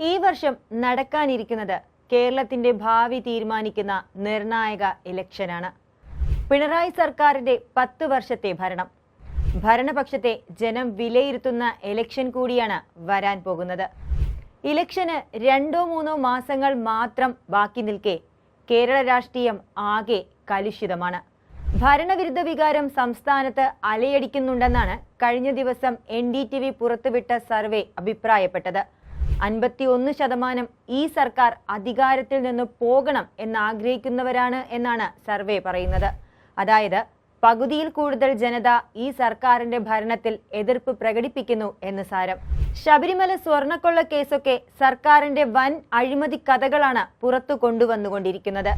ഈ വർഷം നടക്കാനിരിക്കുന്നത് കേരളത്തിന്റെ ഭാവി തീരുമാനിക്കുന്ന നിർണായക ഇലക്ഷനാണ്. പിണറായി സർക്കാരിന്റെ 10 വർഷത്തെ ഭരണം, ഭരണപക്ഷത്തെ ജനം വിലയിരുത്തുന്ന ഇലക്ഷൻ കൂടിയാണ് വരാൻ പോകുന്നത്. ഇലക്ഷന് 2-3 മാസങ്ങൾ മാത്രം ബാക്കി നിൽക്കെ കേരള രാഷ്ട്രീയം ആകെ കലുഷിതമാണ്. ഭരണവിരുദ്ധ വികാരം സംസ്ഥാനത്ത് അലയടിക്കുന്നുണ്ടെന്നാണ് കഴിഞ്ഞ ദിവസം NDTV പുറത്തുവിട്ട സർവേ അഭിപ്രായപ്പെട്ടത്. 51% ഈ സർക്കാർ അധികാരത്തിൽ നിന്ന് പോകണം എന്നാഗ്രഹിക്കുന്നവരാണ് എന്നാണ് സർവേ പറയുന്നത്. അതായത് പകുതിയിൽ കൂടുതൽ ജനത ഈ സർക്കാരിന്റെ ഭരണത്തിൽ എതിർപ്പ് പ്രകടിപ്പിക്കുന്നു എന്ന് സാരം. ശബരിമല സ്വർണ്ണക്കൊള്ള കേസൊക്കെ സർക്കാരിന്റെ വൻ അഴിമതി കഥകളാണ് പുറത്തു കൊണ്ടുവന്നുകൊണ്ടിരിക്കുന്നത്.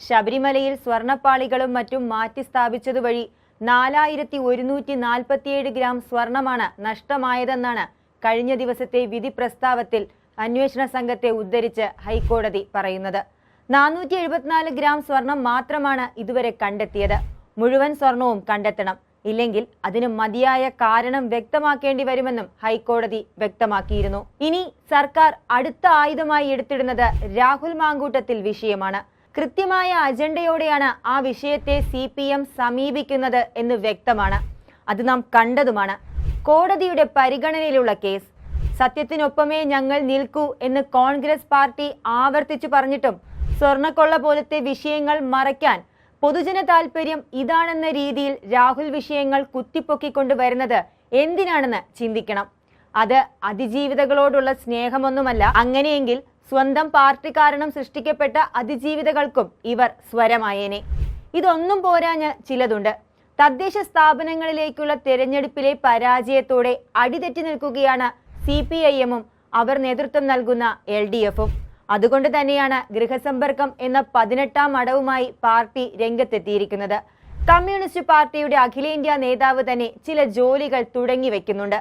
ശബരിമലയിൽ സ്വർണ്ണപ്പാളികളും മറ്റും മാറ്റി സ്ഥാപിച്ചതുവഴി 4147 ഗ്രാം സ്വർണമാണ് നഷ്ടമായതെന്നാണ് കഴിഞ്ഞ ദിവസത്തെ വിധി പ്രസ്താവത്തിൽ അന്വേഷണ സംഘത്തെ ഉദ്ധരിച്ച് ഹൈക്കോടതി പറയുന്നത്. 474 ഗ്രാം സ്വർണം മാത്രമാണ് ഇതുവരെ കണ്ടെത്തിയത്. മുഴുവൻ സ്വർണവും കണ്ടെത്തണം, ഇല്ലെങ്കിൽ അതിന് മതിയായ കാരണം വ്യക്തമാക്കേണ്ടി വരുമെന്നും ഹൈക്കോടതി വ്യക്തമാക്കിയിരുന്നു. ഇനി സർക്കാർ അടുത്ത ആയുധമായി എടുത്തിടുന്നത് രാഹുൽ മാങ്കൂട്ടത്തിൽ വിഷയമാണ്. കൃത്യമായ അജണ്ടയോടെയാണ് ആ വിഷയത്തെ CPM സമീപിക്കുന്നത് എന്ന് വ്യക്തമാണ്. അത് നാം കണ്ടതുമാണ്. കോടതിയുടെ പരിഗണനയിലുള്ള കേസ്. സത്യത്തിനൊപ്പമേ ഞങ്ങൾ നിൽക്കൂ എന്ന് കോൺഗ്രസ് പാർട്ടി ആവർത്തിച്ചു പറഞ്ഞിട്ടും സ്വർണ്ണക്കൊള്ള പോലത്തെ വിഷയങ്ങൾ മറയ്ക്കാൻ പൊതുജന താൽപര്യം ഇതാണെന്ന രീതിയിൽ രാഹുൽ വിഷയങ്ങൾ കുത്തിപ്പൊക്കിക്കൊണ്ടുവരുന്നത് എന്തിനാണെന്ന് ചിന്തിക്കണം. അത് അതിജീവിതകളോടുള്ള സ്നേഹമൊന്നുമല്ല. അങ്ങനെയെങ്കിൽ സ്വന്തം പാർട്ടി കാരണം സൃഷ്ടിക്കപ്പെട്ട അതിജീവിതകൾക്കും ഇവർ സ്വരമായേനെ. ഇതൊന്നും പോരാഞ്ഞ് ചിലതുണ്ട്. തദ്ദേശ സ്ഥാപനങ്ങളിലേക്കുള്ള തെരഞ്ഞെടുപ്പിലെ പരാജയത്തോടെ അടിതെറ്റി നിൽക്കുകയാണ് CPIM-ഉം അവർ നേതൃത്വം നൽകുന്ന LDF-ഉം. അതുകൊണ്ട് തന്നെയാണ് ഗൃഹസമ്പർക്കം എന്ന 18ാം അടവുമായി പാർട്ടി രംഗത്തെത്തിയിരിക്കുന്നത്. കമ്മ്യൂണിസ്റ്റ് പാർട്ടിയുടെ അഖിലേന്ത്യാ നേതാവ് തന്നെ ചില ജോലികൾ തുടങ്ങി വെക്കുന്നുണ്ട്.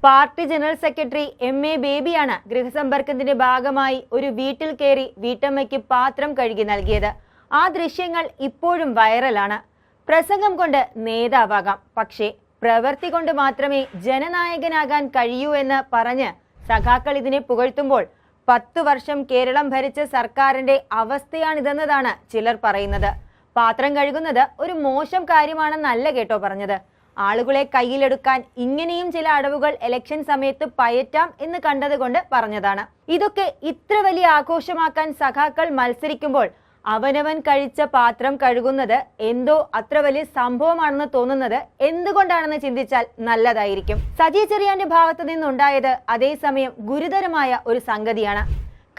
പാർട്ടി ജനറൽ സെക്രട്ടറി MA ബേബിയാണ് ഗൃഹസമ്പർക്കത്തിന്റെ ഭാഗമായി ഒരു വീട്ടിൽ കയറി വീട്ടമ്മയ്ക്ക് പാത്രം കഴുകി നൽകിയത്. ആ ദൃശ്യങ്ങൾ ഇപ്പോഴും വൈറലാണ്. പ്രസംഗം കൊണ്ട് നേതാവാകാം, പക്ഷേ പ്രവൃത്തി കൊണ്ട് മാത്രമേ ജനനായകനാകാൻ കഴിയൂ എന്ന് പറഞ്ഞ് സഖാക്കൾ ഇതിനെ പുകഴ്ത്തുമ്പോൾ 10 വർഷം കേരളം ഭരിച്ച സർക്കാരിന്റെ അവസ്ഥയാണിതെന്നതാണ് ചിലർ പറയുന്നത്. പാത്രം കഴുകുന്നത് ഒരു മോശം കാര്യമാണെന്നല്ല കേട്ടോ പറഞ്ഞത്. ആളുകളെ കയ്യിലെടുക്കാൻ ഇങ്ങനെയും ചില അടവുകൾ ഇലക്ഷൻ സമയത്ത് പയറ്റാം എന്ന് കണ്ടതുകൊണ്ട് പറഞ്ഞതാണ്. ഇതൊക്കെ ഇത്ര വലിയ ആഘോഷമാക്കാൻ സഖാക്കൾ മത്സരിക്കുമ്പോൾ അവനവൻ കഴിച്ച പാത്രം കഴുകുന്നത് എന്തോ അത്ര വലിയ സംഭവമാണെന്ന് തോന്നുന്നത് എന്തുകൊണ്ടാണെന്ന് ചിന്തിച്ചാൽ നല്ലതായിരിക്കും. സജി ചെറിയാന്റെ ഭാഗത്തു നിന്നുണ്ടായത് അതേസമയം ഗുരുതരമായ ഒരു സംഗതിയാണ്.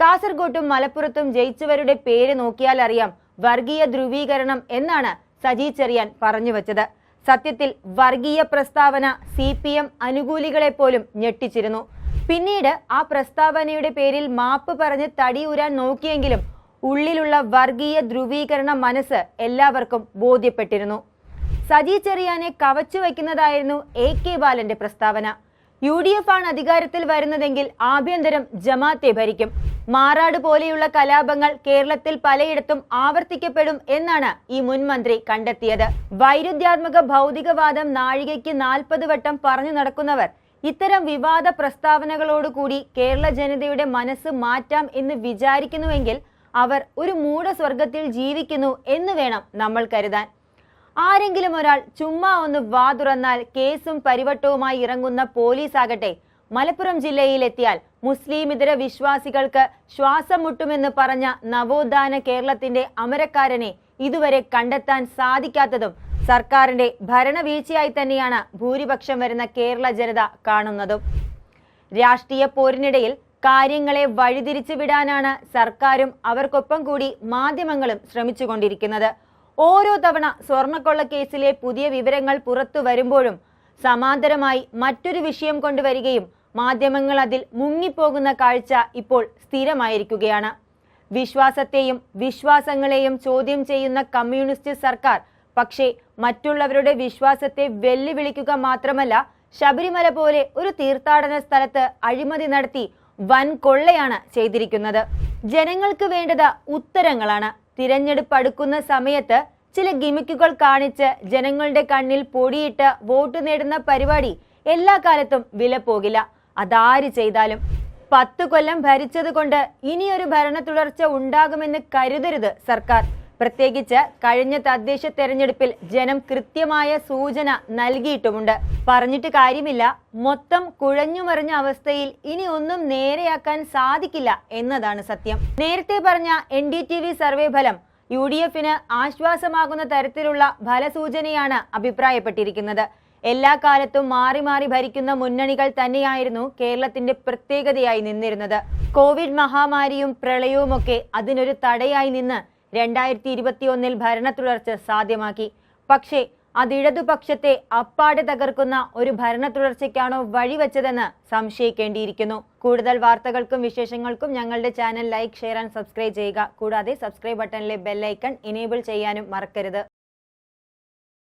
കാസർഗോട്ടും മലപ്പുറത്തും ജയിച്ചവരുടെ പേര് നോക്കിയാൽ അറിയാം വർഗീയ ധ്രുവീകരണം എന്നാണ് സജി ചെറിയാൻ പറഞ്ഞു വച്ചത്. സത്യത്തിൽ വർഗീയ പ്രസ്താവന CPM അനുകൂലികളെ പോലും ഞെട്ടിച്ചിരുന്നു. പിന്നീട് ആ പ്രസ്താവനയുടെ പേരിൽ മാപ്പ് പറഞ്ഞ് തടിയൂരാൻ നോക്കിയെങ്കിലും ഉള്ളിലുള്ള വർഗീയ ധ്രുവീകരണ മനസ്സ് എല്ലാവർക്കും ബോധ്യപ്പെട്ടിരുന്നു. സജി ചെറിയാനെ കവച്ചു വയ്ക്കുന്നതായിരുന്നു AK ബാലന്റെ പ്രസ്താവന. UDF ആണ് അധികാരത്തിൽ വരുന്നതെങ്കിൽ ആഭ്യന്തരം ജമാഅത്തെ ഭരിക്കും. മാറാട് പോലെയുള്ള കലാപങ്ങൾ കേരളത്തിൽ പലയിടത്തും ആവർത്തിക്കപ്പെടും എന്നാണ് ഈ മുൻ മന്ത്രി കണ്ടെത്തിയത്. വൈരുദ്ധ്യാത്മക ഭൗതികവാദം നാഴികയ്ക്ക് 40 വട്ടം പറഞ്ഞു നടക്കുന്നവർ ഇത്തരം വിവാദ പ്രസ്താവനകളോടുകൂടി കേരള ജനതയുടെ മനസ്സ് മാറ്റാം എന്ന് വിചാരിക്കുന്നുവെങ്കിൽ അവർ ഒരു മൂഢസ്വർഗത്തിൽ ജീവിക്കുന്നു എന്ന് വേണം നമ്മൾ കരുതാൻ. ആരെങ്കിലും ഒരാൾ ചുമ്മാ ഒന്ന് വാ തുറന്നാൽ കേസും പരിവട്ടവുമായി ഇറങ്ങുന്ന പോലീസാകട്ടെ മലപ്പുറം ജില്ലയിലെത്തിയാൽ മുസ്ലിം ഇതര വിശ്വാസികൾക്ക് ശ്വാസം മുട്ടുമെന്ന് പറഞ്ഞ നവോത്ഥാന കേരളത്തിന്റെ അമരക്കാരനെ ഇതുവരെ കണ്ടെത്താൻ സാധിക്കാത്തതും സർക്കാരിന്റെ ഭരണവീഴ്ചയായി തന്നെയാണ് ഭൂരിപക്ഷം വരുന്ന കേരള ജനത കാണുന്നതും. രാഷ്ട്രീയ പോരിനിടയിൽ കാര്യങ്ങളെ വഴിതിരിച്ചു വിടാനാണ് സർക്കാരും അവർക്കൊപ്പം കൂടി മാധ്യമങ്ങളും ശ്രമിച്ചുകൊണ്ടിരിക്കുന്നത്. ഓരോ തവണ സ്വർണ്ണക്കൊള്ള കേസിലെ പുതിയ വിവരങ്ങൾ പുറത്തു വരുമ്പോഴും സമാന്തരമായി മറ്റൊരു വിഷയം കൊണ്ടുവരികയും മാധ്യമങ്ങൾ അതിൽ മുങ്ങിപ്പോകുന്ന കാഴ്ച ഇപ്പോൾ സ്ഥിരമായിരിക്കുകയാണ്. വിശ്വാസത്തെയും വിശ്വാസങ്ങളെയും ചോദ്യം ചെയ്യുന്ന കമ്മ്യൂണിസ്റ്റ് സർക്കാർ പക്ഷേ മറ്റുള്ളവരുടെ വിശ്വാസത്തെ വെല്ലുവിളിക്കുക മാത്രമല്ല, ശബരിമല പോലെ ഒരു തീർത്ഥാടന സ്ഥലത്ത് അഴിമതി നടത്തി വൻ കൊള്ളയാണ് ചെയ്തിരിക്കുന്നത്. ജനങ്ങൾക്ക് വേണ്ടത് ഉത്തരങ്ങളാണ്. തിരഞ്ഞെടുപ്പ് അടുക്കുന്ന സമയത്ത് ചില ഗിമിക്കുകൾ കാണിച്ച് ജനങ്ങളുടെ കണ്ണിൽ പൊടിയിട്ട് വോട്ട് നേടുന്ന പരിപാടി എല്ലാ കാലത്തും വില പോകില്ല. അതാര് ചെയ്താലും 10 കൊല്ലം ഭരിച്ചതുകൊണ്ട് ഇനിയൊരു ഭരണ തുടർച്ച ഉണ്ടാകുമെന്ന് കരുതരുത് സർക്കാർ. പ്രത്യേകിച്ച് കഴിഞ്ഞ തദ്ദേശ തെരഞ്ഞെടുപ്പിൽ ജനം കൃത്യമായ സൂചന നൽകിയിട്ടുമുണ്ട്. പറഞ്ഞിട്ട് കാര്യമില്ല, മൊത്തം കുഴഞ്ഞുമറിഞ്ഞ അവസ്ഥയിൽ ഇനി ഒന്നും നേരെയാക്കാൻ സാധിക്കില്ല എന്നതാണ് സത്യം. നേരത്തെ പറഞ്ഞ NDTV സർവേ ഫലം UDFന് ആശ്വാസമാകുന്ന തരത്തിലുള്ള ഫലസൂചനയാണ് അഭിപ്രായപ്പെട്ടിരിക്കുന്നത്. എല്ലാ കാലത്തും മാറി മാറി ഭരിക്കുന്ന മുന്നണികൾ തന്നെയായിരുന്നു കേരളത്തിന്റെ പ്രത്യേകതയായി നിന്നിരുന്നത്. കോവിഡ് മഹാമാരിയും പ്രളയവുമൊക്കെ അതിനൊരു തടയായി നിന്ന് 2021 ഭരണ തുടർച്ച സാധ്യമാക്കി. പക്ഷേ അതിടതുപക്ഷത്തെ അപ്പാടെ തകർക്കുന്ന ഒരു ഭരണ തുടർച്ചയ്ക്കാണോ വഴിവെച്ചതെന്ന് സംശയിക്കേണ്ടിയിരിക്കുന്നു. കൂടുതൽ വാർത്തകൾക്കും വിശേഷങ്ങൾക്കും ഞങ്ങളുടെ channel like, share and subscribe ചെയ്യുക. കൂടാതെ സബ്സ്ക്രൈബ് ബട്ടണിലെ ബെൽ ഐക്കൺ എനേബിൾ ചെയ്യാനും മറക്കരുത്.